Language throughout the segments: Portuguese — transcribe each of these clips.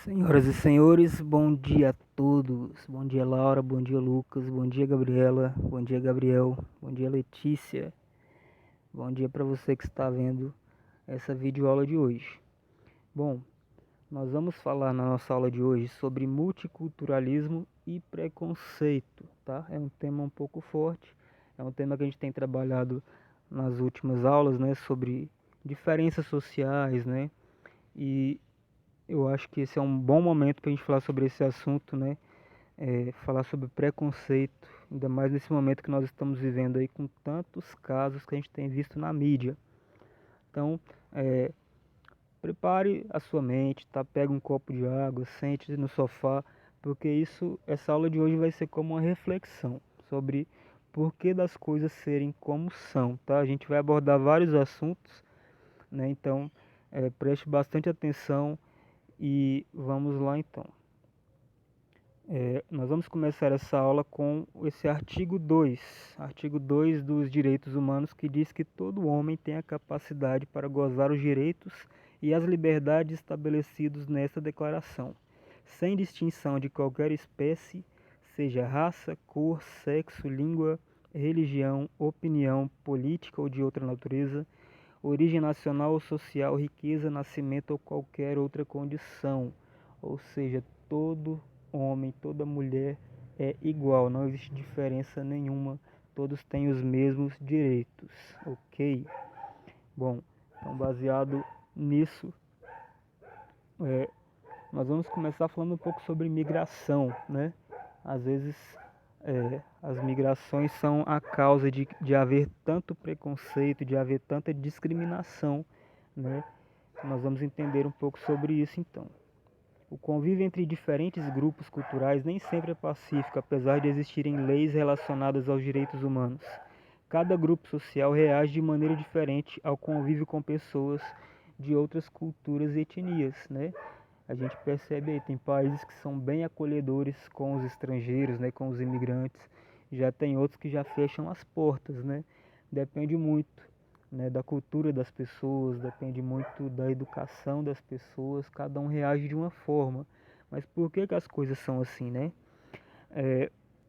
Senhoras e senhores, bom dia a todos. Bom dia, Laura. Bom dia, Lucas. Bom dia, Gabriela. Bom dia, Gabriel. Bom dia, Letícia. Bom dia para você que está vendo essa videoaula de hoje. Bom, nós vamos falar na nossa aula de hoje sobre multiculturalismo e preconceito, tá? É um tema um pouco forte, é um tema que a gente tem trabalhado nas últimas aulas, né, sobre diferenças sociais, né? E eu acho que esse é um bom momento para a gente falar sobre esse assunto, né? Falar sobre preconceito, ainda mais nesse momento que nós estamos vivendo aí com tantos casos que a gente tem visto na mídia. Então, é, prepare a sua mente, tá? Pega um copo de água, sente-se no sofá, porque essa aula de hoje vai ser como uma reflexão sobre por que das coisas serem como são, tá? A gente vai abordar vários assuntos, né? Então, preste bastante atenção e vamos lá então. Nós vamos começar essa aula com esse artigo 2 dos direitos humanos, que diz que todo homem tem a capacidade para gozar os direitos e as liberdades estabelecidos nesta declaração, sem distinção de qualquer espécie, seja raça, cor, sexo, língua, religião, opinião política ou de outra natureza, origem nacional ou social, riqueza, nascimento ou qualquer outra condição. Ou seja, todo homem, toda mulher é igual, não existe diferença nenhuma, todos têm os mesmos direitos, ok? Bom, então baseado nisso, é, nós vamos começar falando um pouco sobre migração, né? Às vezes as migrações são a causa de haver tanto preconceito, de haver tanta discriminação, né? Nós vamos entender um pouco sobre isso então. O convívio entre diferentes grupos culturais nem sempre é pacífico, apesar de existirem leis relacionadas aos direitos humanos. Cada grupo social reage de maneira diferente ao convívio com pessoas de outras culturas e etnias, né? A gente percebe aí, tem países que são bem acolhedores com os estrangeiros, né, com os imigrantes. Já tem outros que já fecham as portas, né? Depende muito, né, da cultura das pessoas, depende muito da educação das pessoas, cada um reage de uma forma. Mas por que que as coisas são assim, né?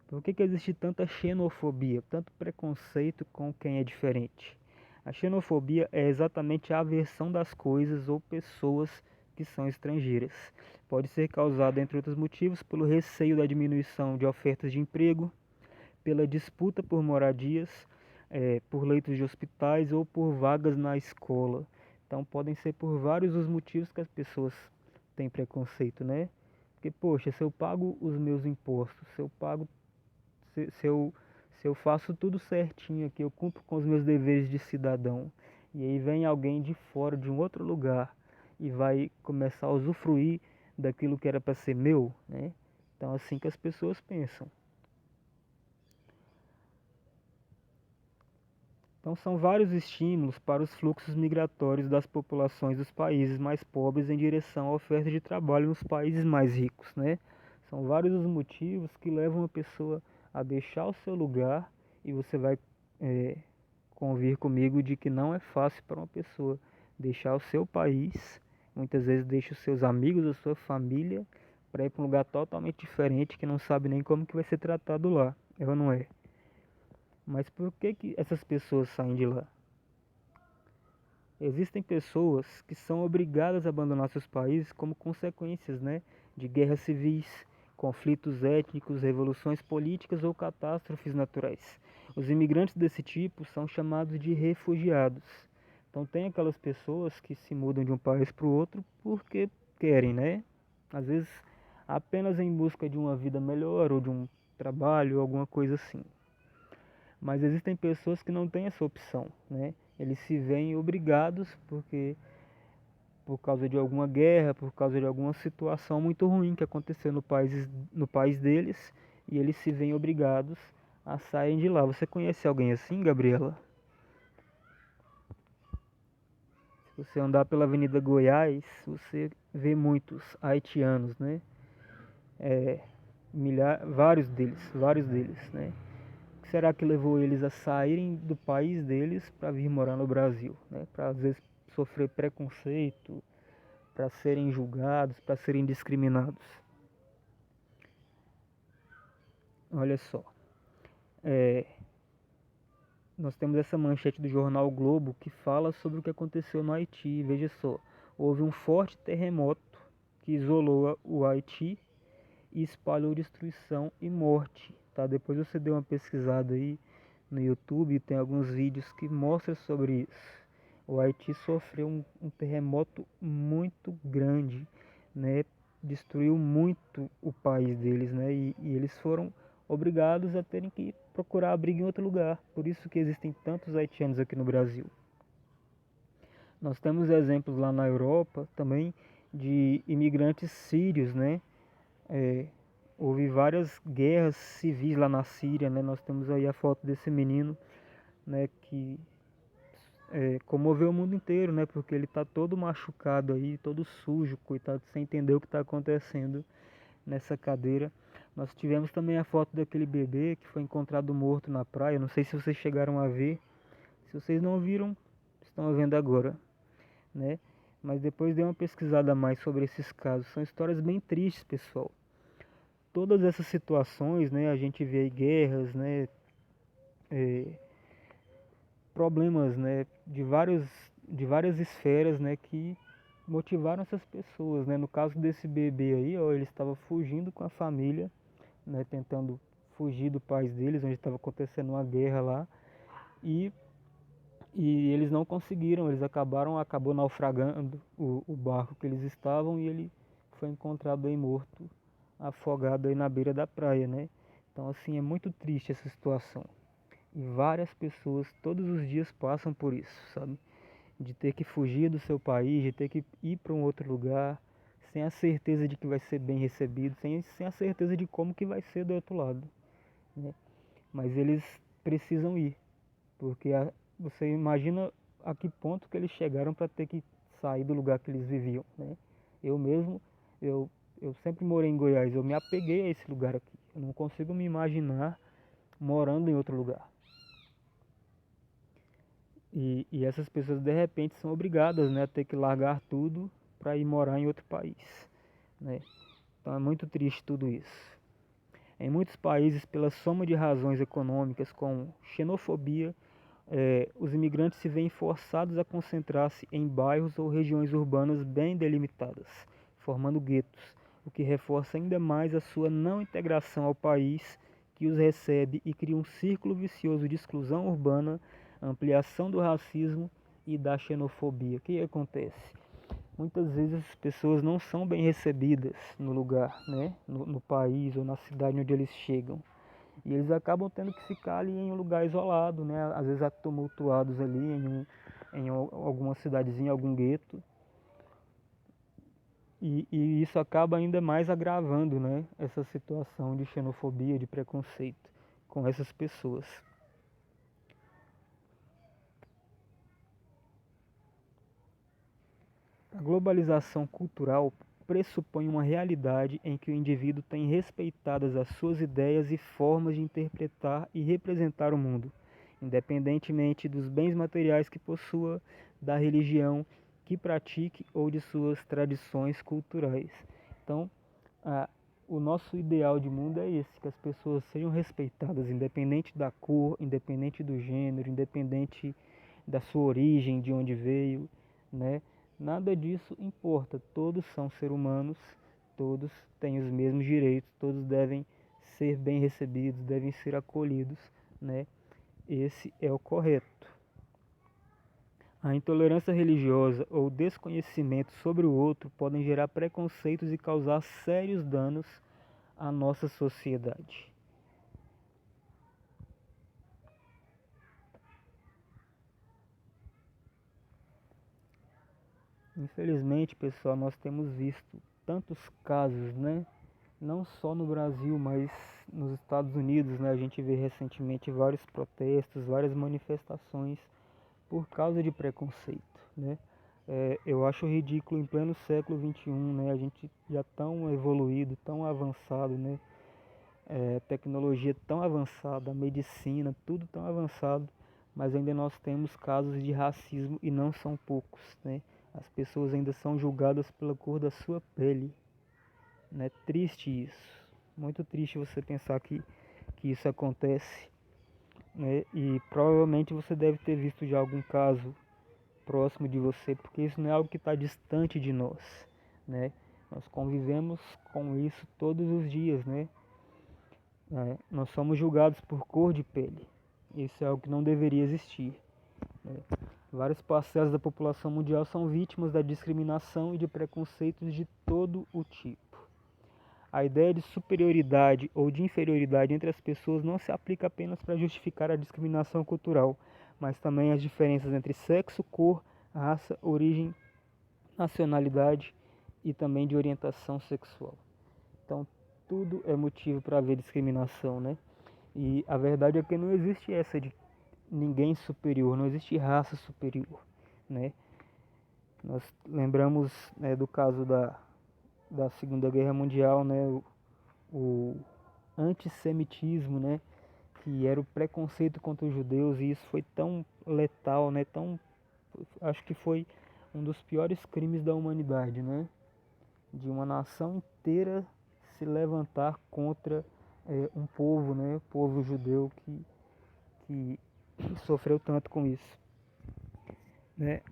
Por que que existe tanta xenofobia, tanto preconceito com quem é diferente? A xenofobia é exatamente a aversão das coisas ou pessoas que são estrangeiras. Pode ser causada, entre outros motivos, pelo receio da diminuição de ofertas de emprego, pela disputa por moradias, por leitos de hospitais ou por vagas na escola. Então podem ser por vários os motivos que as pessoas têm preconceito, né? Porque, poxa, se eu pago os meus impostos, se eu pago, se eu, se eu faço tudo certinho aqui, eu cumpro com os meus deveres de cidadão, e aí vem alguém de fora, de um outro lugar, e vai começar a usufruir daquilo que era para ser meu, né? Então, assim que as pessoas pensam. Então, são vários estímulos para os fluxos migratórios das populações dos países mais pobres em direção à oferta de trabalho nos países mais ricos, né? São vários os motivos que levam a pessoa a deixar o seu lugar, e você vai convir comigo de que não é fácil para uma pessoa deixar o seu país, muitas vezes deixa os seus amigos, a sua família, para ir para um lugar totalmente diferente que não sabe nem como que vai ser tratado lá, é ou não é? Mas por que que essas pessoas saem de lá? Existem pessoas que são obrigadas a abandonar seus países como consequências, né, de guerras civis, conflitos étnicos, revoluções políticas ou catástrofes naturais. Os imigrantes desse tipo são chamados de refugiados. Então tem aquelas pessoas que se mudam de um país para o outro porque querem, né? Às vezes apenas em busca de uma vida melhor ou de um trabalho, alguma coisa assim. Mas existem pessoas que não têm essa opção, né? Eles se veem obrigados porque por causa de alguma guerra, por causa de alguma situação muito ruim que aconteceu no país deles, e eles se veem obrigados a saírem de lá. Você conhece alguém assim, Gabriela? Se você andar pela Avenida Goiás, você vê muitos haitianos, né? Vários deles, né? O que será que levou eles a saírem do país deles para vir morar no Brasil, né? Para às vezes sofrer preconceito, para serem julgados, para serem discriminados. Olha só, nós temos essa manchete do jornal o Globo que fala sobre o que aconteceu no Haiti. Veja só, houve um forte terremoto que isolou o Haiti e espalhou destruição e morte. Tá? Depois você dê uma pesquisada aí no YouTube, tem alguns vídeos que mostram sobre isso. O Haiti sofreu um terremoto muito grande, né? Destruiu muito o país deles, né? E eles foram obrigados a terem que procurar abrigo em outro lugar. Por isso que existem tantos haitianos aqui no Brasil. Nós temos exemplos lá na Europa também de imigrantes sírios, né? Houve várias guerras civis lá na Síria, né? Nós temos aí a foto desse menino, né? Que comoveu o mundo inteiro, né? Porque ele tá todo machucado aí, todo sujo, coitado, sem entender o que está acontecendo nessa cadeira. Nós tivemos também a foto daquele bebê que foi encontrado morto na praia. Não sei se vocês chegaram a ver. Se vocês não viram, estão vendo agora, né? Mas depois dê uma pesquisada mais sobre esses casos. São histórias bem tristes, pessoal. Todas essas situações, né? A gente vê aí guerras, né? Problemas, né? De várias esferas, né? Que motivaram essas pessoas, né? No caso desse bebê aí, ó, ele estava fugindo com a família, né? Tentando fugir do país deles, onde estava acontecendo uma guerra lá. E eles não conseguiram, eles acabou naufragando o barco que eles estavam e ele foi encontrado aí morto, afogado aí na beira da praia, né? Então assim, é muito triste essa situação. E várias pessoas todos os dias passam por isso, sabe? De ter que fugir do seu país, de ter que ir para um outro lugar, sem a certeza de que vai ser bem recebido, sem a certeza de como que vai ser do outro lado, né? Mas eles precisam ir, porque você imagina a que ponto que eles chegaram para ter que sair do lugar que eles viviam, né? Eu mesmo, eu sempre morei em Goiás, eu me apeguei a esse lugar aqui. Eu não consigo me imaginar morando em outro lugar. E essas pessoas de repente são obrigadas, né, a ter que largar tudo para ir morar em outro país, né? Então é muito triste tudo isso. Em muitos países, pela soma de razões econômicas como xenofobia, os imigrantes se veem forçados a concentrar-se em bairros ou regiões urbanas bem delimitadas, formando guetos, o que reforça ainda mais a sua não integração ao país que os recebe e cria um círculo vicioso de exclusão urbana, ampliação do racismo e da xenofobia. O que acontece? Muitas vezes as pessoas não são bem recebidas no lugar, né? No país ou na cidade onde eles chegam. E eles acabam tendo que ficar ali em um lugar isolado, né? Às vezes tumultuados ali em alguma cidadezinha, algum gueto. E isso acaba ainda mais agravando, né? Essa situação de xenofobia, de preconceito com essas pessoas. A globalização cultural pressupõe uma realidade em que o indivíduo tem respeitadas as suas ideias e formas de interpretar e representar o mundo, independentemente dos bens materiais que possua, da religião que pratique ou de suas tradições culturais. Então, o nosso ideal de mundo é esse, que as pessoas sejam respeitadas, independente da cor, independente do gênero, independente da sua origem, de onde veio, né? Nada disso importa, todos são seres humanos, todos têm os mesmos direitos, todos devem ser bem recebidos, devem ser acolhidos, né? Esse é o correto. A intolerância religiosa ou desconhecimento sobre o outro podem gerar preconceitos e causar sérios danos à nossa sociedade. Infelizmente, pessoal, nós temos visto tantos casos, né? Não só no Brasil, mas nos Estados Unidos, né? A gente vê recentemente vários protestos, várias manifestações por causa de preconceito, né? Eu acho ridículo em pleno século XXI, né? A gente já tão evoluído, tão avançado, né? Tecnologia tão avançada, a medicina, tudo tão avançado, mas ainda nós temos casos de racismo e não são poucos, né? As pessoas ainda são julgadas pela cor da sua pele. É triste isso. Muito triste você pensar que isso acontece, né? E provavelmente você deve ter visto já algum caso próximo de você, porque isso não é algo que está distante de nós, né? Nós convivemos com isso todos os dias, né? Nós somos julgados por cor de pele. Isso é algo que não deveria existir, né? Várias parcelas da população mundial são vítimas da discriminação e de preconceitos de todo o tipo. A ideia de superioridade ou de inferioridade entre as pessoas não se aplica apenas para justificar a discriminação cultural, mas também as diferenças entre sexo, cor, raça, origem, nacionalidade e também de orientação sexual. Então, tudo é motivo para haver discriminação, né? E a verdade é que não existe essa de ninguém superior, não existe raça superior, né? Nós lembramos, né, do caso da Segunda Guerra Mundial, né? O antissemitismo, né? Que era o preconceito contra os judeus, e isso foi tão letal, né? Acho que foi um dos piores crimes da humanidade, né? De uma nação inteira se levantar contra um povo, né? O povo judeu que sofreu tanto com isso, né?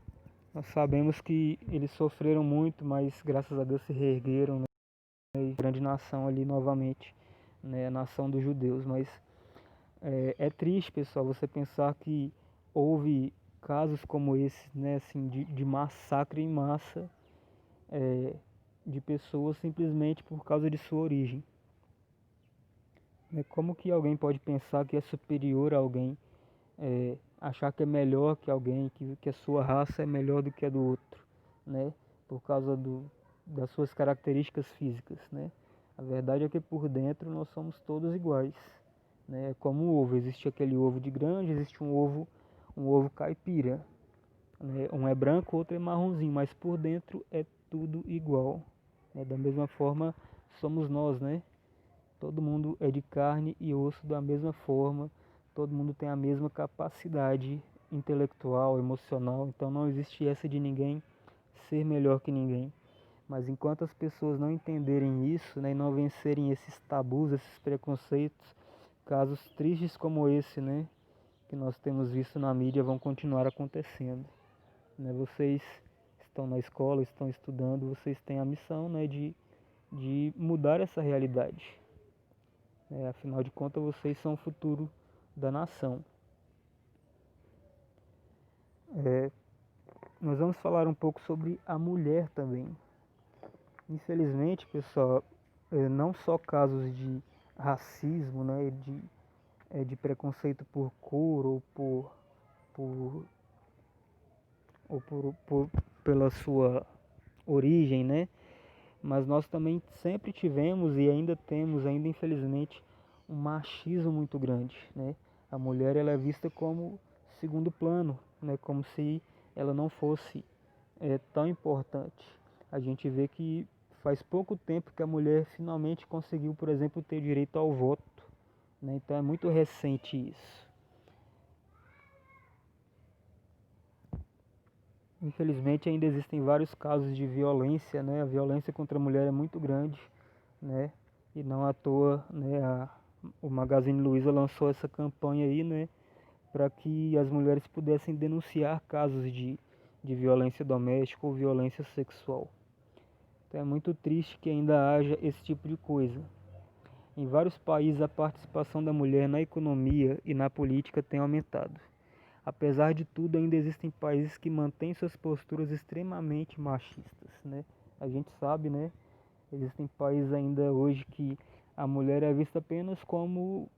Nós sabemos que eles sofreram muito, mas graças a Deus se reergueram, né? E grande nação ali novamente, né? A nação dos judeus. Mas é triste, pessoal, você pensar que houve casos como esse, né? Assim, de massacre em massa, de pessoas simplesmente por causa de sua origem. Como que alguém pode pensar que é superior a alguém, achar que é melhor que alguém, que a sua raça é melhor do que a do outro, né? Por causa das suas características físicas, né? A verdade é que por dentro nós somos todos iguais, né? É como o ovo, existe aquele ovo de granja, existe um ovo caipira, né? Um é branco, outro é marronzinho, mas por dentro é tudo igual, né? Da mesma forma somos nós, né? Todo mundo é de carne e osso da mesma forma, todo mundo tem a mesma capacidade intelectual, emocional, então não existe essa de ninguém ser melhor que ninguém. Mas enquanto as pessoas não entenderem isso, né, e não vencerem esses tabus, esses preconceitos, casos tristes como esse, né, que nós temos visto na mídia, vão continuar acontecendo, né? Vocês estão na escola, estão estudando, vocês têm a missão, né, de mudar essa realidade. Afinal de contas, vocês são o futuro da nação. Nós vamos falar um pouco sobre a mulher também. Infelizmente, pessoal, não só casos de racismo, né, de preconceito por cor por, pela sua origem, né, mas nós também sempre tivemos e ainda temos, ainda infelizmente, um machismo muito grande, né? A mulher ela é vista como segundo plano, né? Como se ela não fosse tão importante. A gente vê que faz pouco tempo que a mulher finalmente conseguiu, por exemplo, ter direito ao voto, né? Então é muito recente isso. Infelizmente ainda existem vários casos de violência, né? A violência contra a mulher é muito grande, né? E não à toa, né, o Magazine Luiza lançou essa campanha aí, né, para que as mulheres pudessem denunciar casos de violência doméstica ou violência sexual. Então é muito triste que ainda haja esse tipo de coisa. Em vários países a participação da mulher na economia e na política tem aumentado. Apesar de tudo, ainda existem países que mantêm suas posturas extremamente machistas, né? A gente sabe, né? Existem países ainda hoje que a mulher é vista apenas como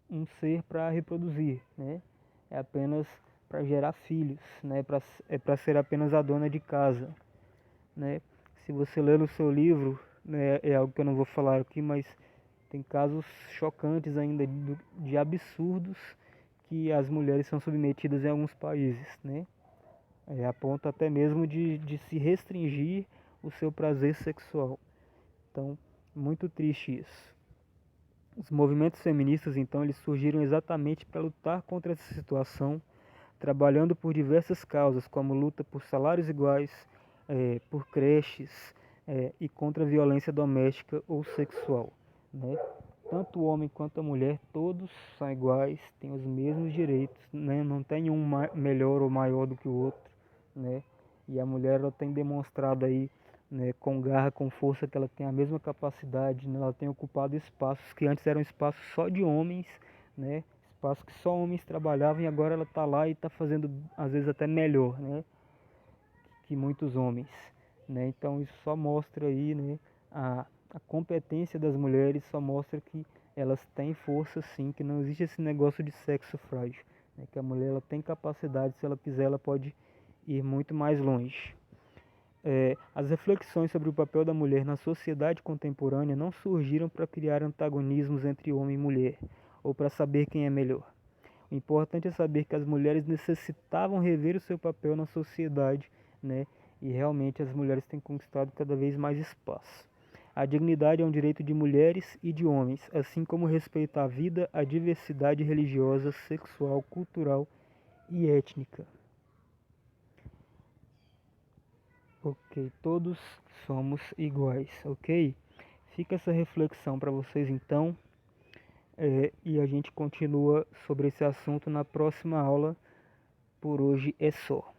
um ser para reproduzir, né? É apenas para gerar filhos, né? É para ser apenas a dona de casa, né? Se você ler no seu livro, né, é algo que eu não vou falar aqui, mas tem casos chocantes ainda de absurdos que as mulheres são submetidas em alguns países, né? A ponto até mesmo de se restringir o seu prazer sexual. Então, muito triste isso. Os movimentos feministas, então, eles surgiram exatamente para lutar contra essa situação, trabalhando por diversas causas, como luta por salários iguais, por creches e contra a violência doméstica ou sexual, né? Tanto o homem quanto a mulher, todos são iguais, têm os mesmos direitos, né? Não tem um melhor ou maior do que o outro, né? E a mulher ela tem demonstrado aí, né, com garra, com força, que ela tem a mesma capacidade, né? Ela tem ocupado espaços que antes eram espaços só de homens, né? Espaços que só homens trabalhavam e agora ela está lá e está fazendo às vezes até melhor, né, que muitos homens, né? Então isso só mostra aí, né, a competência das mulheres, só mostra que elas têm força sim, que não existe esse negócio de sexo frágil, né? Que a mulher ela tem capacidade, se ela quiser ela pode ir muito mais longe. As reflexões sobre o papel da mulher na sociedade contemporânea não surgiram para criar antagonismos entre homem e mulher, ou para saber quem é melhor. O importante é saber que as mulheres necessitavam rever o seu papel na sociedade, né? E realmente as mulheres têm conquistado cada vez mais espaço. A dignidade é um direito de mulheres e de homens, assim como o respeito à vida, à diversidade religiosa, sexual, cultural e étnica. Ok, todos somos iguais, ok? Fica essa reflexão para vocês então, e a gente continua sobre esse assunto na próxima aula. Por hoje é só.